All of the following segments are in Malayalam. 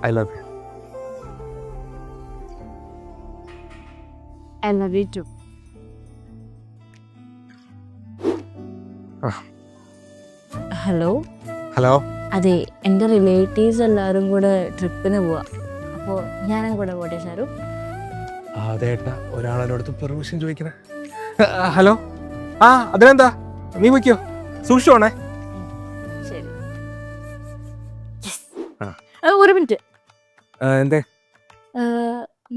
I love you. I love you too. Hello hello. അതെ, എൻ്റെ റിലേറ്റീവ്സ് എല്ലാവരും കൂടെ ട്രിപ്പിന് പോവാ. അപ്പോൾ ഞാനും കൂടെ പോട്ടെ ഷാരു? അതേട്ടാ ഒരാളെന്നോടത്ത് പെർമിഷൻ ചോദിക്കണേ. ഹലോ. അതിനെന്താ, നീ വയ്ക്കോ, സൂക്ഷിച്ചോണേ. ശരി. ആ. ഒരു മിനിറ്റ്. എന്തേ?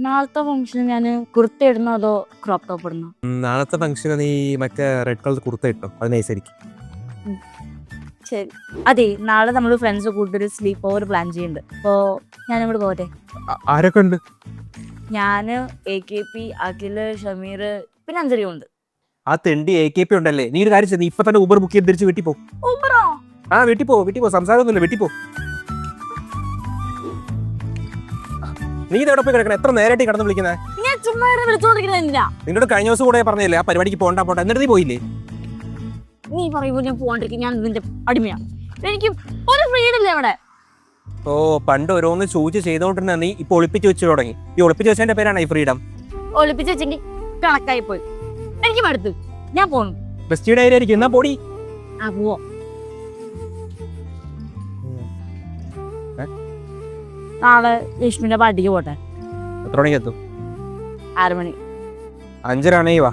നാളത്തെ ഫംഗ്ഷന് ഞാൻ കുർത്ത ഇടണോ അതോ ക്രോപ്പ് ടോപ്പ് ഇടണോ? നാളത്തെ ഫംഗ്ഷന് നീ മറ്റേ റെഡ് കളർ കുർത്ത ഇട്ടോ, അത് നൈസായിരിക്കും. ശരി. അതെ, നാളെ നമ്മൾ ഫ്രണ്ട്സ് കൂട്ടൊരു സ്ലീപ്പ് ഓവർ പ്ലാൻ ചെയ്യുന്നുണ്ട്. അപ്പോൾ ഞാനിങ്ങോട്ട് പോകട്ടെ? ആരൊക്കെ ഉണ്ട്? ഞാൻ, AKP, അഖില്, ഷമീർ, പിന്നെ അഞ്ജലിയും ഉണ്ട്. ആ തെണ്ടി AKP ഉണ്ടല്ലേ. നീ ഒരു കാര്യം ചെയ്ത് നീ ഇപ്പൊ തന്നെ ഊബർ ബുക്ക് ചെയ്ത് തിരിച്ച് വീട്ടിൽ പോ. ഊബറോ? വീട്ടിൽ പോ, സംസാരമൊന്നുമില്ല, വീട്ടിൽ പോ. നീ ഇതെവിടെ പോയി കിടക്കണം? എത്ര നേരമായിട്ട് കടന്ന് വിളിക്കുന്നേ? ഞാൻ ചുമ്മാ വിളിച്ചോണ്ടിരിക്കുന്നില്ല. നിന്നോട് കഴിഞ്ഞ ദിവസം കൂടെ പറഞ്ഞില്ലേ ആ പരിപാടിക്ക് പോണ്ട എന്നിട്ട് നീ പോയില്ലേ? നീ പറയുമ്പോൾ ഞാൻ പോകാണ്ടിരിക്കും. ഞാൻ നിന്റെ അടിമയാണ്. എനിക്ക് ഒരു ഫ്രീഡം ഇല്ല ഇവിടെ. ഓ, പണ്ട് ഓരോന്ന് ചോദിച്ച് ചെയ്തോണ്ടിരുന്ന നീ ഇപ്പൊ ഒളിപ്പിച്ച് വെച്ച് തുടങ്ങി. ഈ ഒളിപ്പിച്ച് വെച്ചതിന്റെ പേരാണ് ഈ ഫ്രീഡം. ഒളിപ്പിച്ച് വെച്ചെങ്കിൽ കണക്കായി പോയി. എനിക്ക് മടുത്തു. ഞാൻ പോണു. ബെസ്റ്റിയുടെ ആയിരിക്കും. എന്നാ പോടി. പോവോ? നാളെ ലക്ഷ്മിന്റെ പാട്ടിക്ക് പോട്ടെ. എത്ര മണിക്ക് എത്തും? 6 മണി. 5:30 വാ.